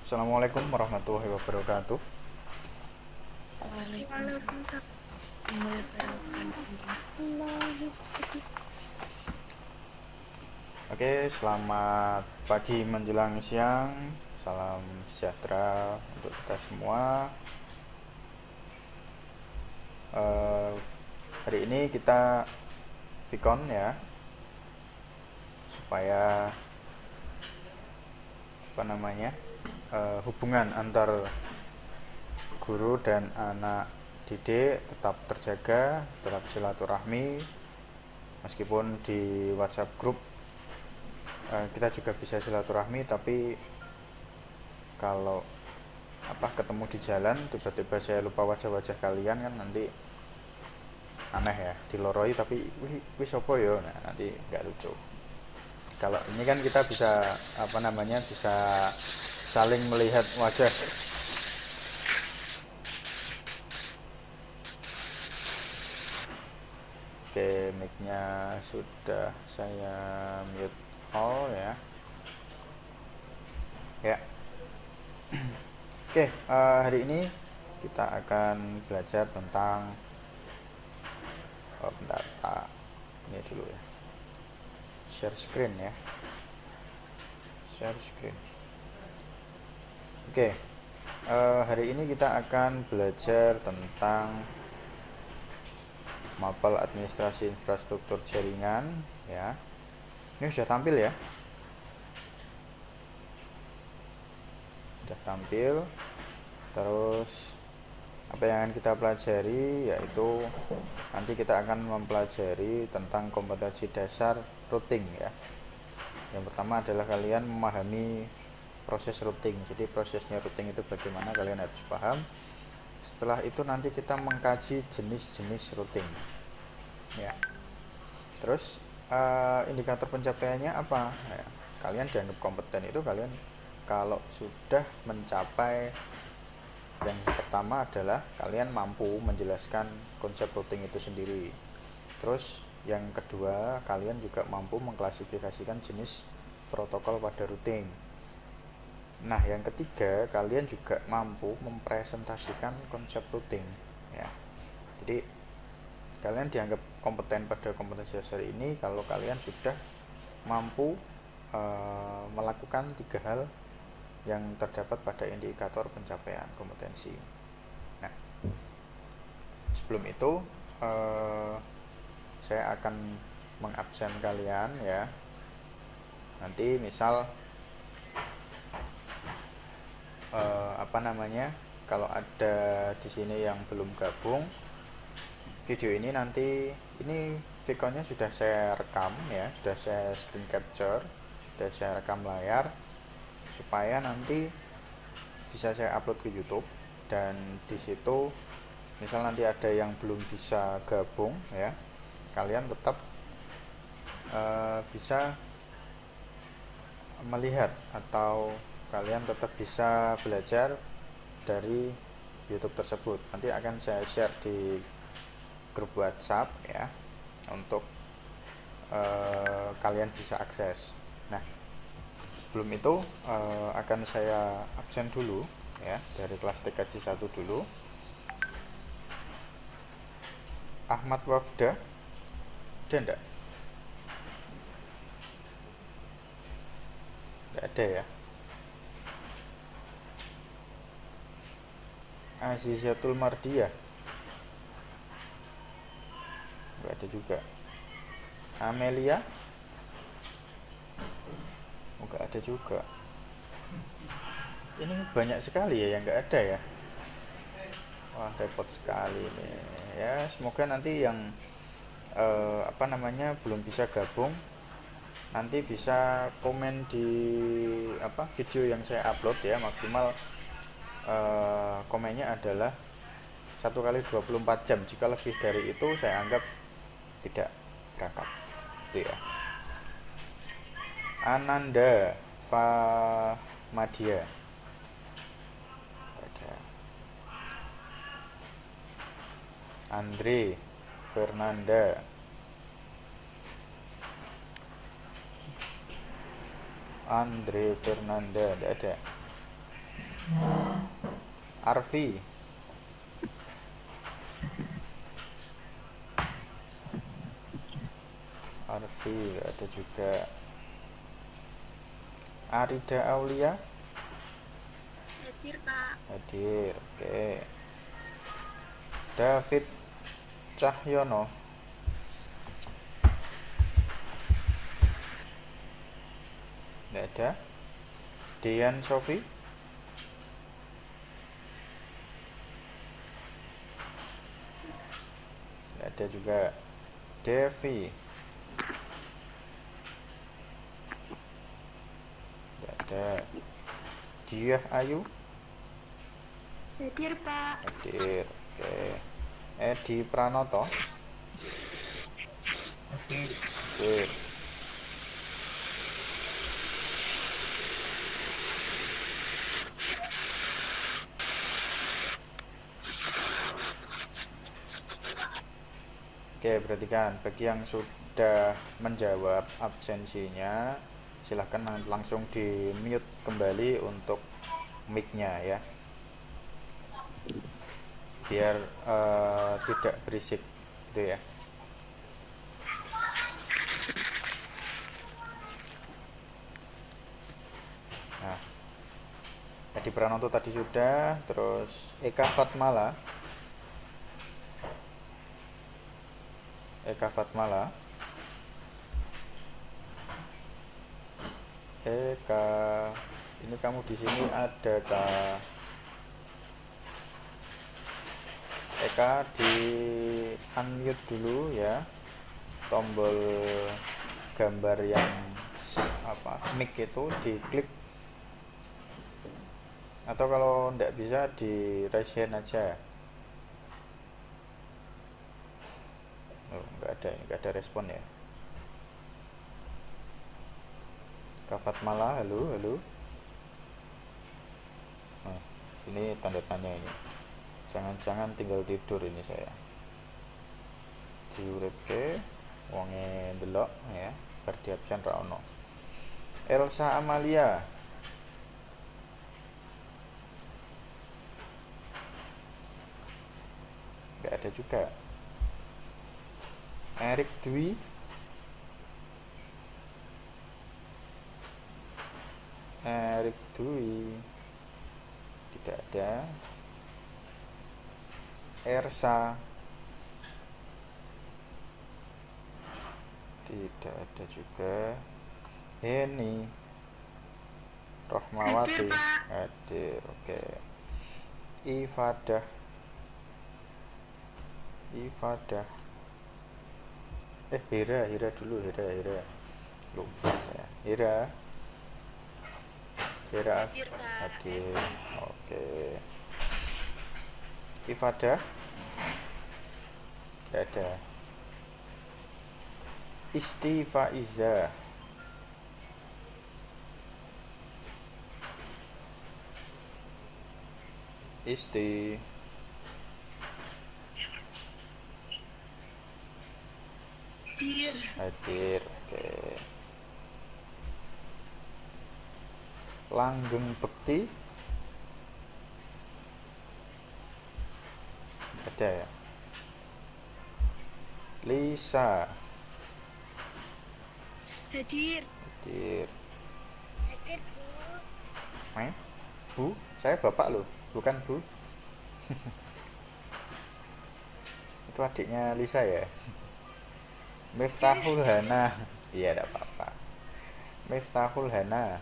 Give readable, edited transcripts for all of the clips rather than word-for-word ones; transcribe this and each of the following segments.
Assalamualaikum warahmatullahi wabarakatuh. Waalaikumsalam Waalaikumsalam warahmatullahi wabarakatuh. warahmatullahi wabarakatuh. Oke, selamat pagi menjelang siang. Salam sejahtera untuk kita semua. Eh, Hari ini kita Vicon ya, supaya hubungan antar guru dan anak didik tetap terjaga, tetap silaturahmi, meskipun di WhatsApp grup kita juga bisa silaturahmi, tapi kalau ketemu di jalan tiba-tiba saya lupa wajah-wajah kalian kan nanti aneh ya, diloroi tapi wih sopo yo, nah nanti nggak lucu. Kalau ini kan kita bisa bisa saling melihat wajah. Oke, mic-nya sudah saya mute all ya. Ya. Oke, hari ini kita akan belajar tentang bentar, ini dulu ya. Share screen ya. Share screen. Oke, hari ini kita akan belajar tentang mapel administrasi infrastruktur jaringan ya. Ini sudah tampil ya. Sudah tampil. Terus apa yang akan kita pelajari yaitu nanti kita akan mempelajari tentang kompetensi dasar routing ya. Yang pertama adalah kalian memahami proses routing. Jadi prosesnya routing itu bagaimana, kalian harus paham. Setelah itu nanti kita mengkaji jenis-jenis routing ya. Terus indikator pencapaiannya apa ya, kalian dianggap kompeten itu kalian kalau sudah mencapai, yang pertama adalah kalian mampu menjelaskan konsep routing itu sendiri. Terus yang kedua, kalian juga mampu mengklasifikasikan jenis protokol pada routing. Nah, yang ketiga, kalian juga mampu mempresentasikan konsep routing ya. Jadi kalian dianggap kompeten pada kompetensi dasar ini kalau kalian sudah mampu melakukan tiga hal yang terdapat pada indikator pencapaian kompetensi. Nah, sebelum itu saya akan mengabsen kalian ya. Nanti misal kalau ada di sini yang belum gabung, video ini nanti ini Viconnya sudah saya rekam ya, sudah saya screen capture, sudah saya rekam layar supaya nanti bisa saya upload ke YouTube. Dan di situ misal nanti ada yang belum bisa gabung ya, kalian tetap bisa melihat atau kalian tetap bisa belajar dari YouTube tersebut. Nanti akan saya share di grup WhatsApp ya, untuk kalian bisa akses. Nah, sebelum itu akan saya absen dulu ya dari kelas TKJ 1 dulu. Ahmad Wafda, ada enggak? Enggak ada ya. Azizatul Mardiah, enggak ada juga. Amelia, enggak ada juga. Ini banyak sekali ya yang enggak ada ya. Wah, repot sekali nih ya. Semoga nanti yang belum bisa gabung nanti bisa komen di video yang saya upload ya. Maksimal komennya adalah 1 kali 24 jam. Jika lebih dari itu saya anggap tidak berangkat itu ya. Ananda Famadia, ada. Andre Fernanda, tidak ada. Arfi. Arfi nggak ada juga. Arida Aulia. Hadir, Pak. Hadir. Oke. David Cahyono. Nggak ada. Dian Sofi. Nggak ada juga. Devi. Nggak ada. Diah Ayu. Hadir, Pak. Hadir. Oke. Edi Pranoto. Hadir. Oke, berarti kan bagi yang sudah menjawab absensinya, silahkan langsung di mute kembali untuk mic-nya ya, biar tidak berisik gitu ya. Nah, Edi Pranoto tadi sudah, terus Eka Fatmala. Eka Fatmala. Eka, ini kamu di sini ada Kak? Eka di unmute dulu ya, tombol gambar yang apa mic itu diklik, atau kalau tidak bisa di raise hand aja. Oh, nggak ada respon ya. Kak Fatmala, halo, halo. Nah, ini tanda tanya ini. Jangan-jangan tinggal tidur ini saya. Diuripke wonge ndelok ya, bar di absen ra ono. Elsa Amalia. Nggak ada juga. Erik Dwi. Erik Dwi tidak ada. Ersa tidak ada juga. Heni Rohmawati hadir. Oke. Ifadah. Hira dulu. Lupa saya. Hira hadir. Oke. Ifadah tidak ada. Isti Faiza. Isti hadir. Oke. Langgeng Bekti ada ya. Lisa Hadir. Bu, saya bapak loh, bukan Bu. Itu adiknya Lisa ya. Miftahul Hana. Iya, tidak apa-apa. Miftahul Hana.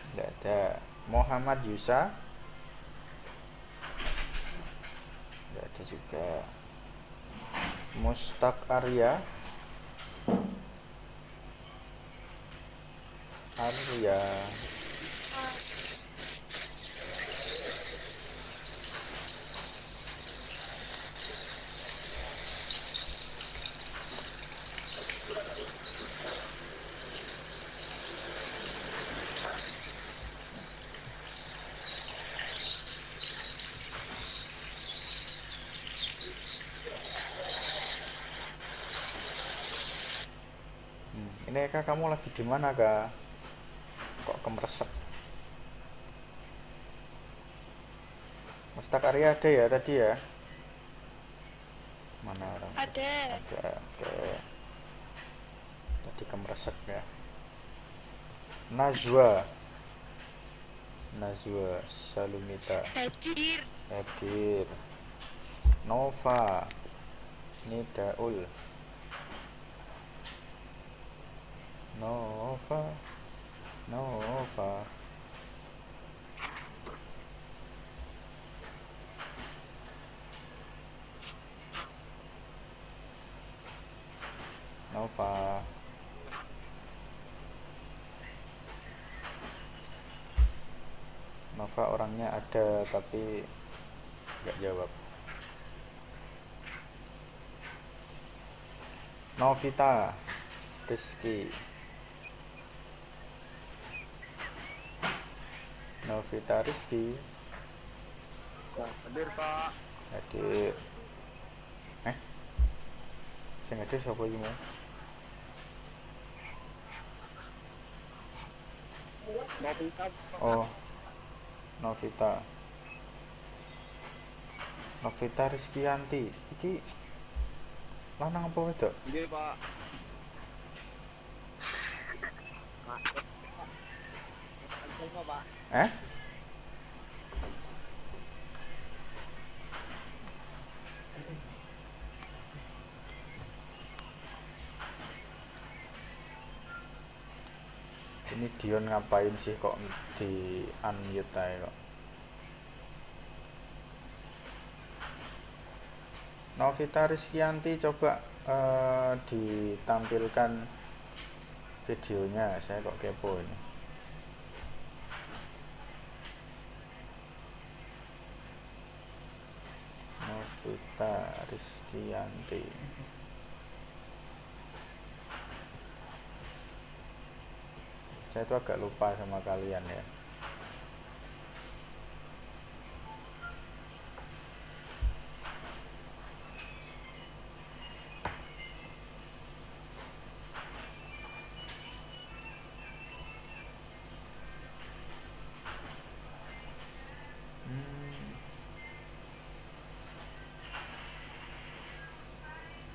Tidak ada. Muhammad Yusa. Tidak ada juga. Mustaq Arya. Ini Eka, kamu lagi di mana Kak? Kok kemeresek? Mustak Arya ada ya tadi ya? Mana orang? Ada. Ada. Oke. Tadi kemeresek ya. Najwa. Najwa Salumita. Hadir. Hadir. Nova. Nidaul. Nova. Nova. Nova. Nova orangnya ada tapi nggak jawab. Novita Rizky. Novita Rizky. Hadir Pak. Hadir. Sing hadir siapa iki mau? Novita. Oh, Novita. Novita Rizkyanti. Iki lanang apa wedok? Nggih Pak. Pak. Eh? Ini Dion ngapain sih kok di unmute aja kok? Novita Rizkyanti, coba ditampilkan videonya, saya kok kepo ini. Novita Rizkyanti. Saya tuh agak lupa sama kalian ya.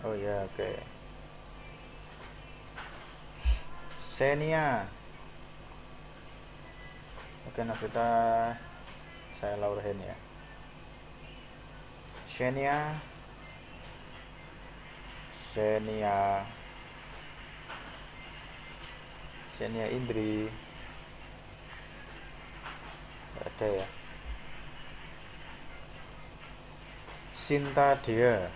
Oh ya, oke. Xenia. Oke, Novita saya Laurhen ya. Xenia. Xenia. Xenia Indri. Nggak ada ya. Sinta Dea.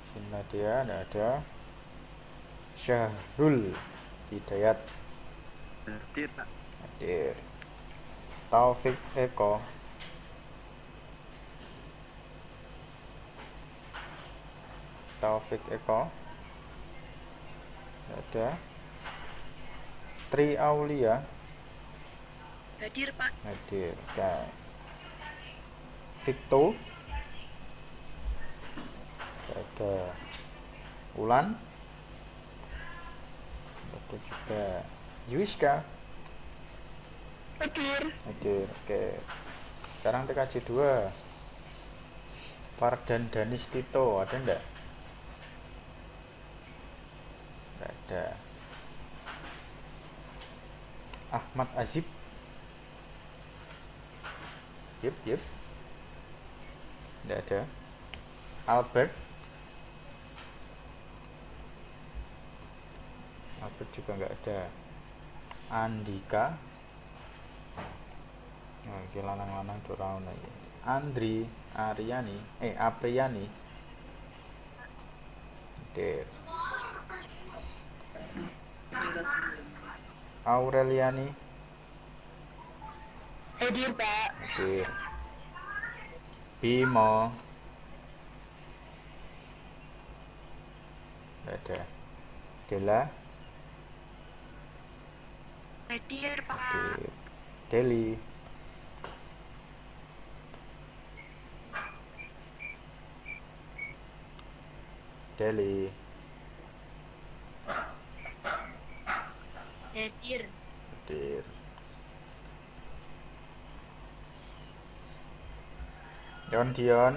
Sinta Dea nggak ada. Syahrul Hidayat. Hadir Pak. Hadir. Taufik Eko. Taufik Eko. Nggak ada. Tri Aulia. Hadir Pak. Hadir. Oke. Victo. Nggak ada. Ulan. Ada juga Yuiska. Hadir. Hadir. Oke. Sekarang TKJ 2. Fardan Danis Tito, ada enggak? Enggak ada. Ahmad Azib. Yep. Enggak ada. Albert. Albert juga enggak ada. Andika. Nah, ini lanang-lanang doraun lagi. Andri Apriani. Hadir. Aureliani. Hadir Pak. Hadir. Bimo. Nggak ada. Dela. Hadir Pak. Hadir. Deli. Deli. Dadir. Dir. Dion.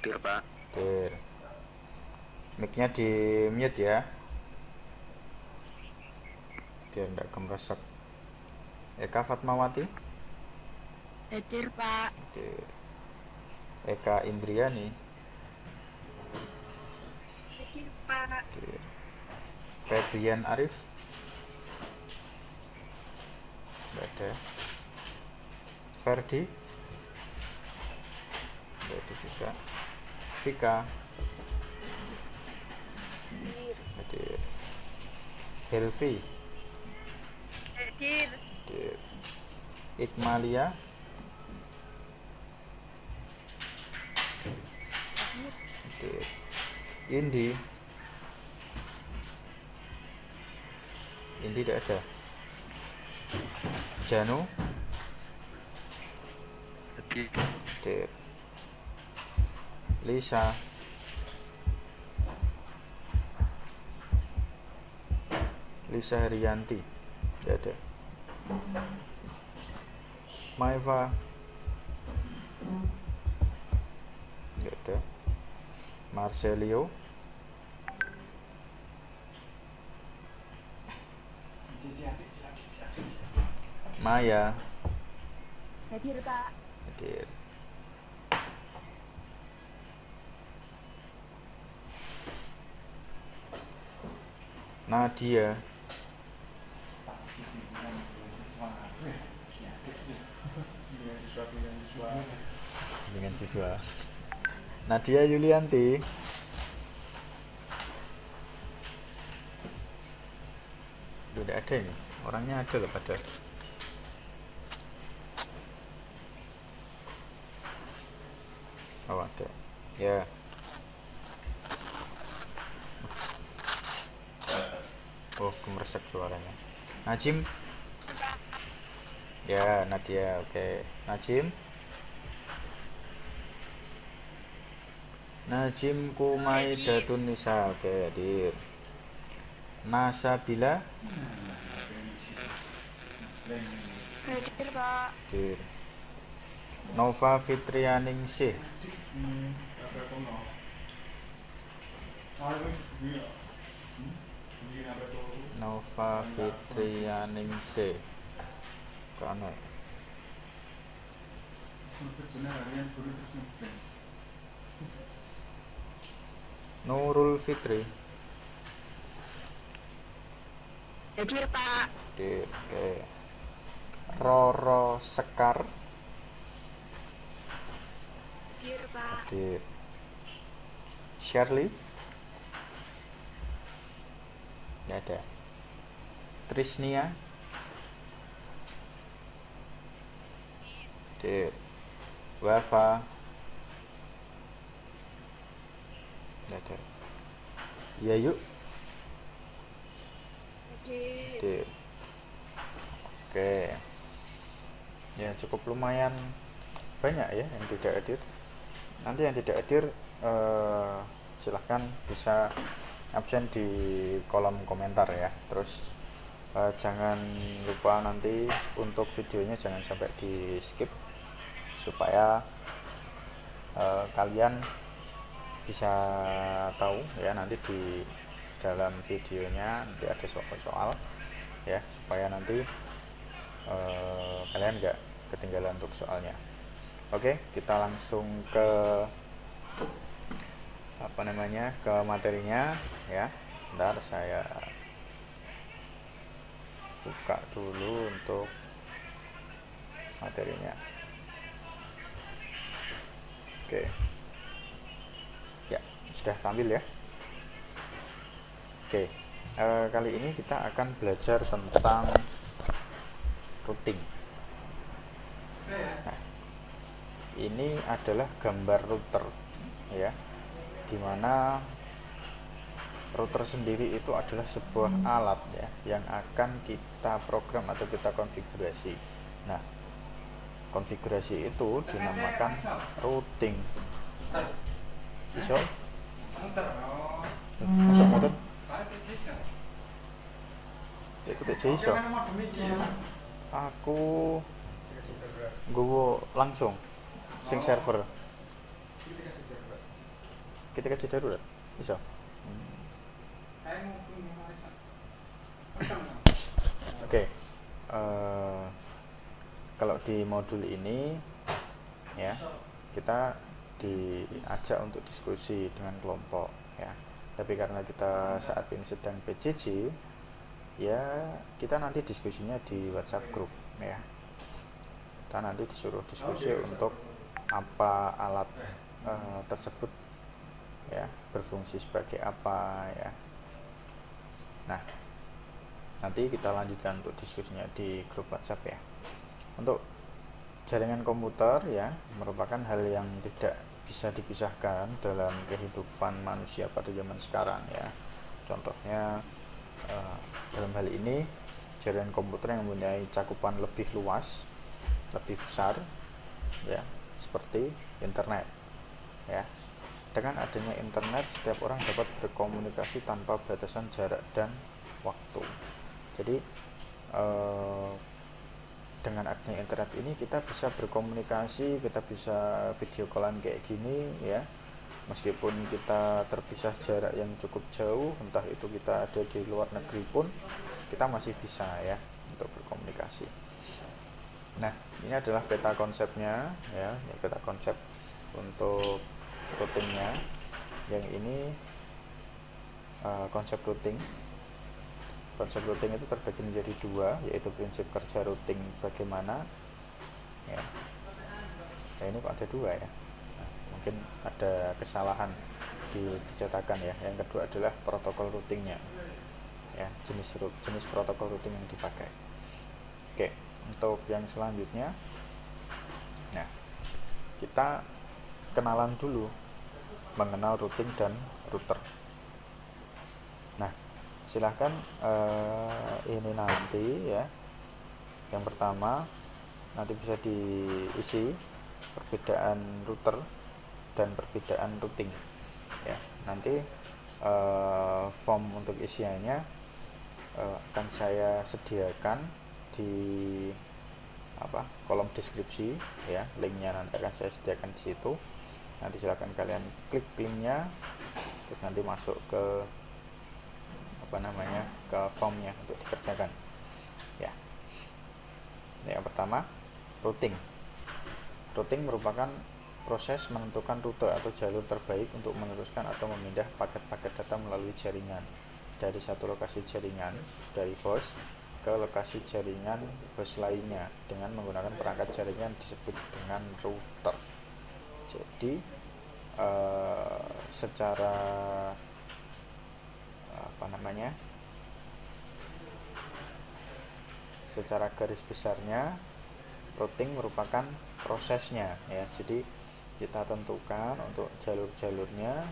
Dir, Pak. Dir. Mic-nya di mute ya. Biar enggak kemeresek. Eka Fatmawati. Dadir, Pak. Dir. Eka Indriani. Dadir, Pak. Dir. Febrian Arif. Enggak ada. Ferdi. Enggak ada juga. Vika. Dadir. Dir. Helvi. Dadir. Dir. Ikmalia. Dir. Indi. Indi tidak ada. Janu. Dir. Dir. Lisa. Lisa Herianti. Tidak ada. Maiva. Tidak ada. Marcelio. Maya. Hadir, Pak. Hadir. Nadia. Dengan siswa. Nadia Yulianti. Udah ada ini. Orangnya ada loh padahal. Oh ada. Ya. Oh kemeresek suaranya. Najim. Ya Nadia. Oke. Najim. Najim Kumaidatun Nisa. Oke hadir. Nasabila. Dadir, Pak. Hadir. Nova Fitrianingsih. Nova Fitrianingsih. Kana. Nurul Fitri. Dadir, Pak. Hadir. Oke. Roro Sekar. Dadir, Pak. Hadir. Shirley. Tidak ada. Trisnia. Hadir. Wafa. Tidak ada. Yayu. Dadir. Hadir. Oke. Ya cukup lumayan banyak ya yang tidak hadir. Nanti yang tidak hadir silahkan bisa absen di kolom komentar ya. Terus jangan lupa nanti untuk videonya jangan sampai di skip supaya kalian bisa tahu ya nanti di dalam videonya nanti ada soal-soal ya supaya nanti kalian nggak ketinggalan untuk soalnya. Oke, kita langsung ke apa namanya ke materinya ya. Bentar saya buka dulu untuk materinya. Oke ya, sudah tampil ya. Oke, kali ini kita akan belajar tentang routing. Nah, ini adalah gambar router ya, dimana router sendiri itu adalah sebuah alat ya yang akan kita program atau kita konfigurasi. Nah, konfigurasi itu dinamakan routing. Iso Masuk muter. Iku tak iso. Aku nggowo langsung sing server. Kita kasih darurat. Bisa. Oke. Kalau di modul ini ya, kita diajak untuk diskusi dengan kelompok ya. Tapi karena kita saat ini sedang PJJ, ya kita nanti diskusinya di WhatsApp group ya. Kita nanti disuruh diskusi untuk apa alat tersebut ya, berfungsi sebagai apa ya. Nah, nanti kita lanjutkan untuk diskusinya di grup WhatsApp ya. Untuk jaringan komputer ya, merupakan hal yang tidak bisa dipisahkan dalam kehidupan manusia pada zaman sekarang ya. Contohnya dalam hal ini jaringan komputer yang mempunyai cakupan lebih luas, lebih besar ya, seperti internet ya. Dengan adanya internet, setiap orang dapat berkomunikasi tanpa batasan jarak dan waktu. Jadi dengan adanya internet ini kita bisa berkomunikasi, kita bisa video callan kayak gini ya. Meskipun kita terpisah jarak yang cukup jauh, entah itu kita ada di luar negeri pun, kita masih bisa ya untuk berkomunikasi. Nah, ini adalah peta konsepnya ya, ini peta konsep untuk routingnya. Yang ini konsep routing. Konsep routing itu terbagi menjadi dua, yaitu prinsip kerja routing bagaimana ya. Nah, ini kok ada dua ya. Nah, mungkin ada kesalahan di cetakan ya. Yang kedua adalah protokol routingnya ya, jenis protokol routing yang dipakai. Oke, untuk yang selanjutnya, nah kita kenalan dulu mengenal routing dan router. Nah, silahkan ini nanti ya, yang pertama nanti bisa diisi perbedaan router dan perbedaan routing ya. Nanti form untuk isiannya akan saya sediakan di kolom deskripsi ya, linknya nanti akan saya sediakan di situ. Nanti silahkan kalian klik linknya, terus nanti masuk ke ke formnya untuk dikerjakan ya. Yang pertama, routing. Routing merupakan proses menentukan rute atau jalur terbaik untuk meneruskan atau memindah paket-paket data melalui jaringan dari satu lokasi jaringan dari host ke lokasi jaringan host lainnya dengan menggunakan perangkat jaringan disebut dengan router. Jadi secara secara garis besarnya, routing merupakan prosesnya ya. Jadi kita tentukan untuk jalur-jalurnya,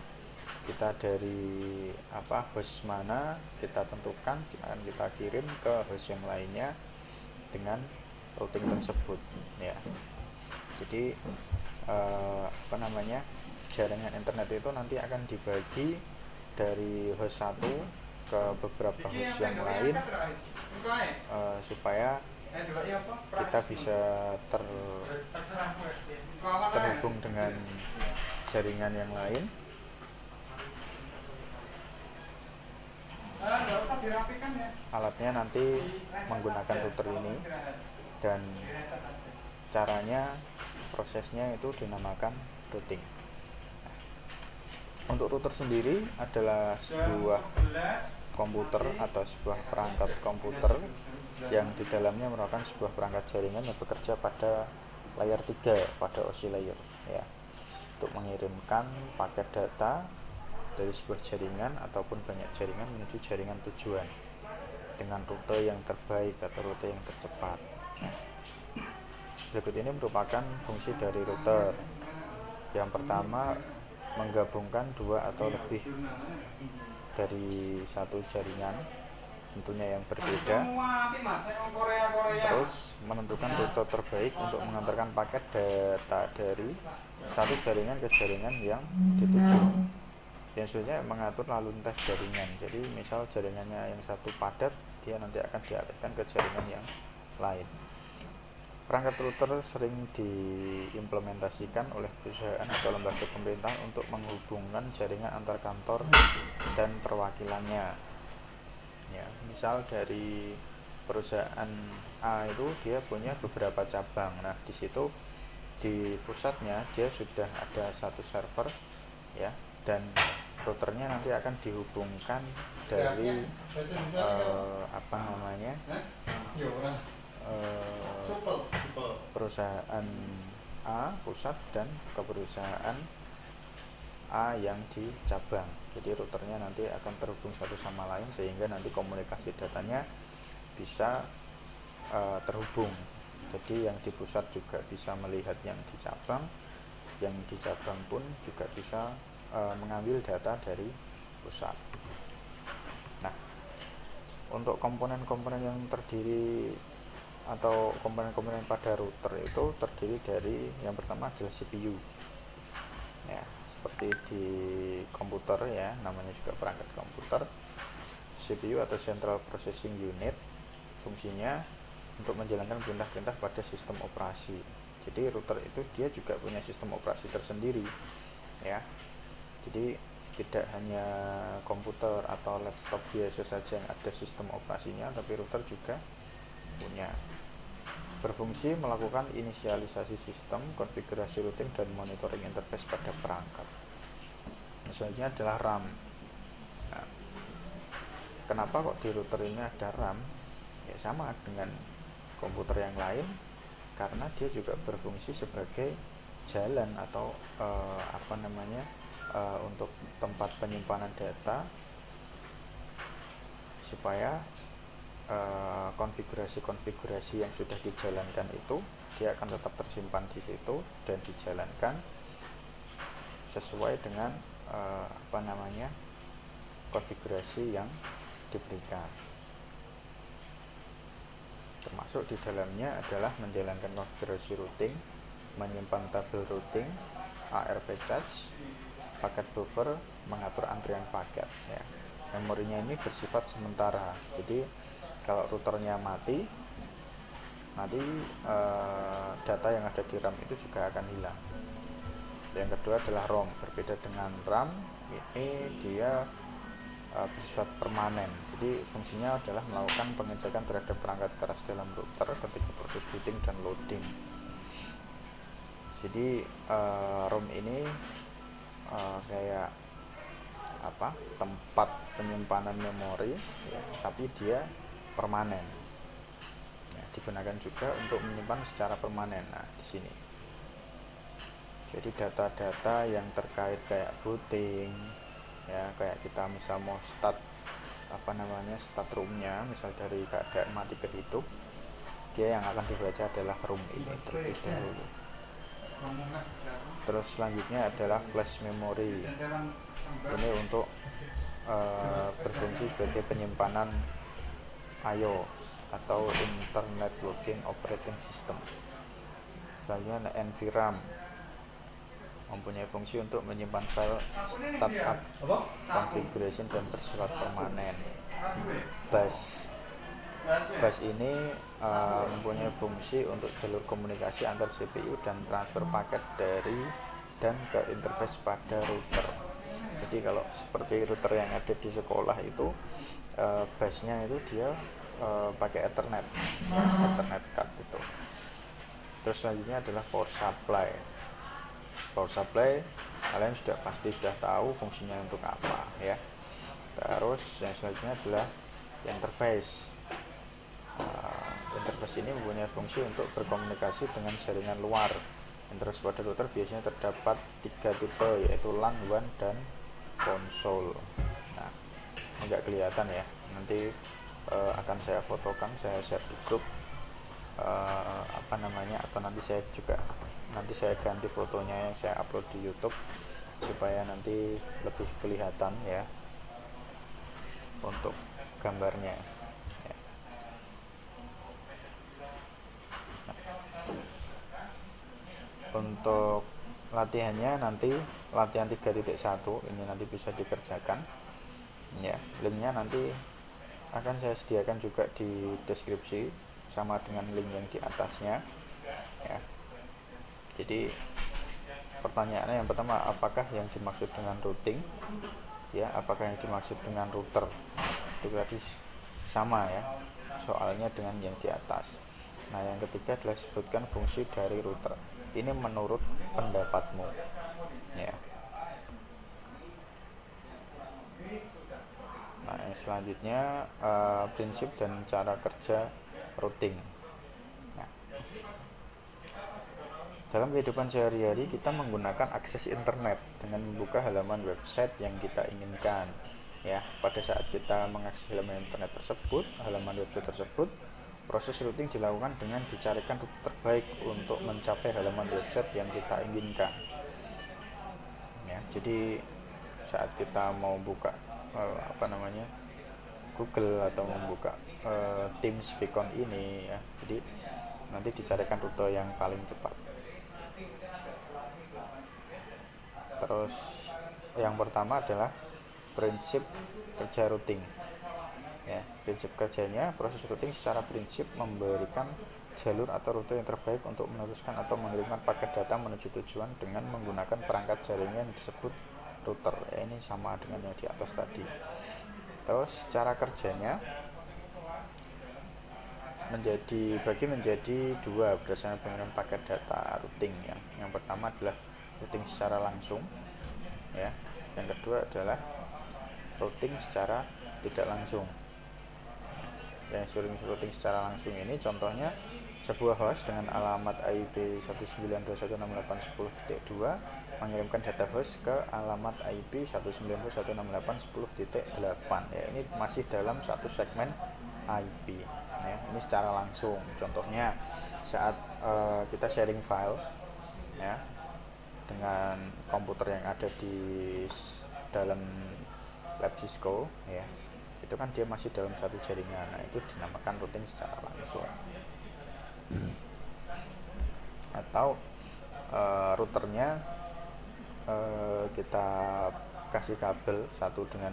kita dari host mana kita tentukan, akan kita kirim ke host yang lainnya dengan routing tersebut ya. Jadi jaringan internet itu nanti akan dibagi dari host satu ke beberapa host yang lain supaya kita bisa terhubung dengan jaringan yang lain. Alatnya nanti menggunakan router ini, dan caranya, prosesnya itu dinamakan routing. Untuk router sendiri adalah sebuah komputer atau sebuah perangkat komputer yang di dalamnya merupakan sebuah perangkat jaringan yang bekerja pada layer 3, pada OSI layer ya, untuk mengirimkan paket data dari sebuah jaringan ataupun banyak jaringan menuju jaringan tujuan dengan rute yang terbaik atau rute yang tercepat. Berikut ini merupakan fungsi dari router. Yang pertama, menggabungkan dua atau lebih dari satu jaringan, tentunya yang berbeda, terus menentukan rute terbaik untuk mengantarkan paket data dari satu jaringan ke jaringan yang dituju. yang selanjutnya mengatur lalu lintas jaringan. Jadi misal jaringannya yang satu padat, dia nanti akan dialihkan ke jaringan yang lain. Perangkat router sering diimplementasikan oleh perusahaan atau lembaga pemerintah untuk menghubungkan jaringan antar kantor dan perwakilannya. Ya, misal dari perusahaan A itu dia punya beberapa cabang. Nah, di situ di pusatnya dia sudah ada satu server, ya, dan routernya nanti akan dihubungkan dari apa namanya perusahaan A pusat dan ke perusahaan A yang di cabang. Jadi routernya nanti akan terhubung satu sama lain sehingga nanti komunikasi datanya bisa terhubung. Jadi yang di pusat juga bisa melihat yang di cabang pun juga bisa mengambil data dari pusat. Nah, untuk komponen-komponen yang terdiri atau komponen-komponen pada router itu terdiri dari yang pertama adalah CPU. Ya, seperti di komputer ya, namanya juga perangkat komputer. CPU atau Central Processing Unit fungsinya untuk menjalankan perintah-perintah pada sistem operasi. Jadi router itu dia juga punya sistem operasi tersendiri, ya. Jadi tidak hanya komputer atau laptop biasa saja yang ada sistem operasinya, tapi router juga punya. Berfungsi melakukan inisialisasi sistem, konfigurasi routing, dan monitoring interface pada perangkat. Misalnya adalah RAM. Nah, kenapa kok di router ini ada RAM? Ya sama dengan komputer yang lain, karena dia juga berfungsi sebagai jalan atau untuk tempat penyimpanan data, supaya konfigurasi-konfigurasi yang sudah dijalankan itu dia akan tetap tersimpan di situ dan dijalankan sesuai dengan konfigurasi yang diberikan. Termasuk di dalamnya adalah menjalankan konfigurasi routing, menyimpan tabel routing, ARP cache, paket buffer, mengatur antrian paket, ya. Memorinya ini bersifat sementara, jadi kalau routernya mati, nanti data yang ada di RAM itu juga akan hilang. Yang kedua adalah ROM. Berbeda dengan RAM, ini dia bersifat permanen. Jadi fungsinya adalah melakukan pengecekan terhadap perangkat keras dalam router ketika proses booting dan loading. Jadi ROM ini kayak tempat penyimpanan memori, ya, tapi dia permanen. Ya, digunakan juga untuk menyimpan secara permanen. Nah, di sini. Jadi data-data yang terkait kayak booting, ya, kayak kita misal mau start roomnya, misal dari keadaan mati ke hidup, dia yang akan dibaca adalah room ini terlebih dahulu. Terus selanjutnya adalah flash memory. Ini untuk berfungsi sebagai penyimpanan IO atau Internet Working Operating System. Selanjutnya NVRAM, mempunyai fungsi untuk menyimpan file startup, configuration, dan bersifat permanen. Bus ini mempunyai fungsi untuk jalur komunikasi antar CPU dan transfer paket dari dan ke interface pada router. Jadi kalau seperti router yang ada di sekolah itu, busnya itu dia pakai Ethernet card itu. Terus selanjutnya adalah power supply. Power supply kalian pasti sudah tahu fungsinya untuk apa, ya. Terus yang selanjutnya adalah interface. Interface ini mempunyai fungsi untuk berkomunikasi dengan jaringan luar. Interface pada router biasanya terdapat 3 tipe, yaitu LAN, WAN, dan konsol. Nah, enggak kelihatan ya, nanti akan saya fotokan, saya share di grup atau nanti saya ganti fotonya yang saya upload di YouTube supaya nanti lebih kelihatan, ya, untuk gambarnya, ya. Untuk latihannya nanti latihan 3.1 ini nanti bisa dikerjakan ya. Linknya nanti akan saya sediakan juga di deskripsi sama dengan link yang di atasnya ya. Jadi pertanyaannya yang pertama, apakah yang dimaksud dengan routing ya, apakah yang dimaksud dengan router? Itu tadi sama ya soalnya dengan yang di atas. Nah, yang ketiga adalah sebutkan fungsi dari router. Ini menurut pendapatmu ya. Nah, yang selanjutnya prinsip dan cara kerja routing. Nah, dalam kehidupan sehari-hari kita menggunakan akses internet dengan membuka halaman website yang kita inginkan ya. Pada saat kita mengakses halaman internet tersebut, halaman website tersebut, proses routing dilakukan dengan dicarikan rute terbaik untuk mencapai halaman website yang kita inginkan ya. Jadi saat kita mau buka Google atau membuka Teams Vicon ini ya, jadi nanti dicarikan rute yang paling cepat. Terus yang pertama adalah prinsip kerja routing ya. Prinsip kerjanya, proses routing secara prinsip memberikan jalur atau rute yang terbaik untuk meneruskan atau mengirimkan paket data menuju tujuan dengan menggunakan perangkat jaringan yang disebut router ya. Ini sama dengan yang di atas tadi. Terus cara kerjanya dibagi menjadi dua berdasarkan pengiriman paket data routing ya. Yang pertama adalah routing secara langsung ya. Yang kedua adalah routing secara tidak langsung. Yang routing secara langsung ini contohnya sebuah host dengan alamat IP 192.168.10.2 mengirimkan data host ke alamat IP 192.168.10.8 ya. Ini masih dalam satu segmen IP ya. Ini secara langsung. Contohnya saat kita sharing file ya dengan komputer yang ada di dalam lab Cisco ya, itu kan dia masih dalam satu jaringan. Nah, itu dinamakan routing secara langsung. Atau routernya kita kasih kabel satu dengan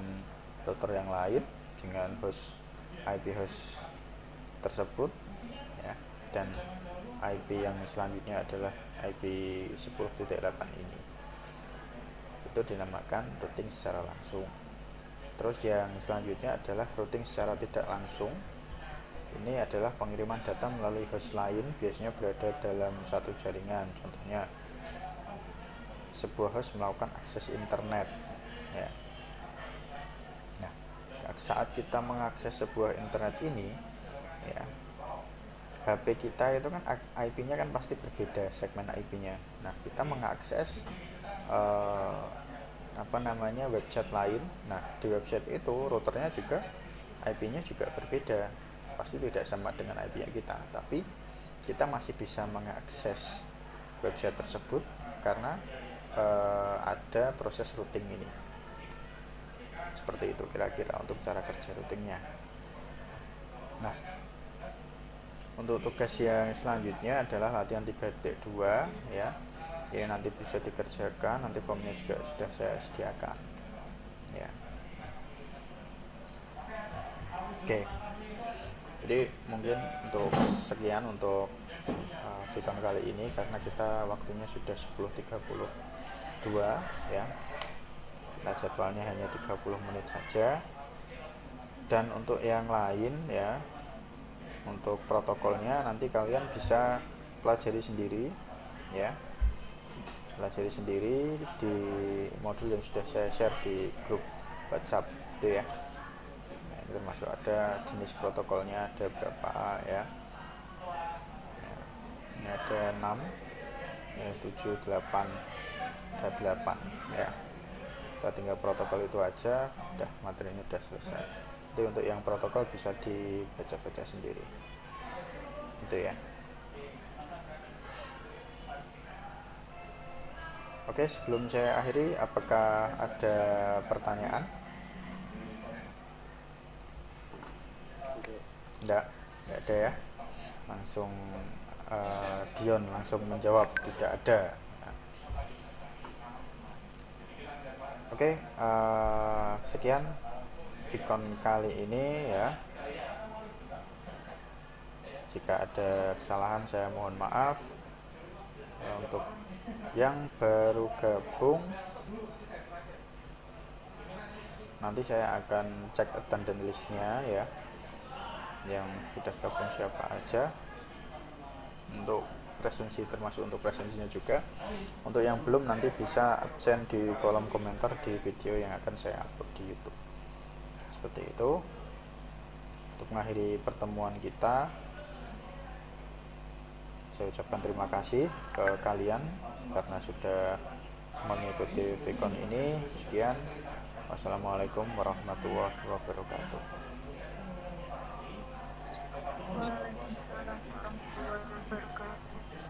router yang lain dengan host IP host tersebut ya, dan IP yang selanjutnya adalah IP 10.8 ini. Itu dinamakan routing secara langsung. Terus yang selanjutnya adalah routing secara tidak langsung. Ini adalah pengiriman data melalui host lain, biasanya berada dalam satu jaringan. Contohnya sebuah host melakukan akses internet ya. Nah, saat kita mengakses sebuah internet ini ya, HP kita itu kan IP-nya kan pasti berbeda, segmen IP-nya. Nah, kita mengakses website lain. Nah, di website itu routernya juga IP-nya juga berbeda, pasti tidak sama dengan IP kita, tapi kita masih bisa mengakses website tersebut karena ada proses routing ini. Seperti itu kira-kira untuk cara kerja routingnya. Nah, untuk tugas yang selanjutnya adalah latihan 3.2 ya. Ini nanti bisa dikerjakan, nanti formnya juga sudah saya sediakan ya. Oke. Jadi mungkin untuk sekian untuk Vicon kali ini, karena kita waktunya sudah 10.32 ya. Nah, jadwalnya hanya 30 menit saja. Dan untuk yang lain ya, untuk protokolnya nanti kalian bisa pelajari sendiri ya. Pelajari sendiri di modul yang sudah saya share di grup WhatsApp itu ya. Nah, ini termasuk ada jenis protokolnya, ada berapa ya. Nah, ini ada 6 ya, 7, 8, ada 8 ya. Kita tinggal protokol itu aja, udah materinya udah selesai. Jadi untuk yang protokol bisa dibaca-baca sendiri itu ya. Oke, sebelum saya akhiri, apakah ada pertanyaan? Enggak ada ya. Langsung Dion langsung menjawab tidak ada. Oke, sekian Vicon kali ini ya. Jika ada kesalahan saya mohon maaf. Untuk yang baru gabung, nanti saya akan cek attendance listnya ya, yang sudah gabung siapa aja, untuk presensi, termasuk untuk presensinya juga. Untuk yang belum, nanti bisa absen di kolom komentar di video yang akan saya upload di YouTube. Seperti itu. Untuk mengakhiri pertemuan kita, saya ucapkan terima kasih ke kalian karena sudah mengikuti Vicon ini. Sekian, wassalamualaikum warahmatullahi wabarakatuh. Waalaikumsalam.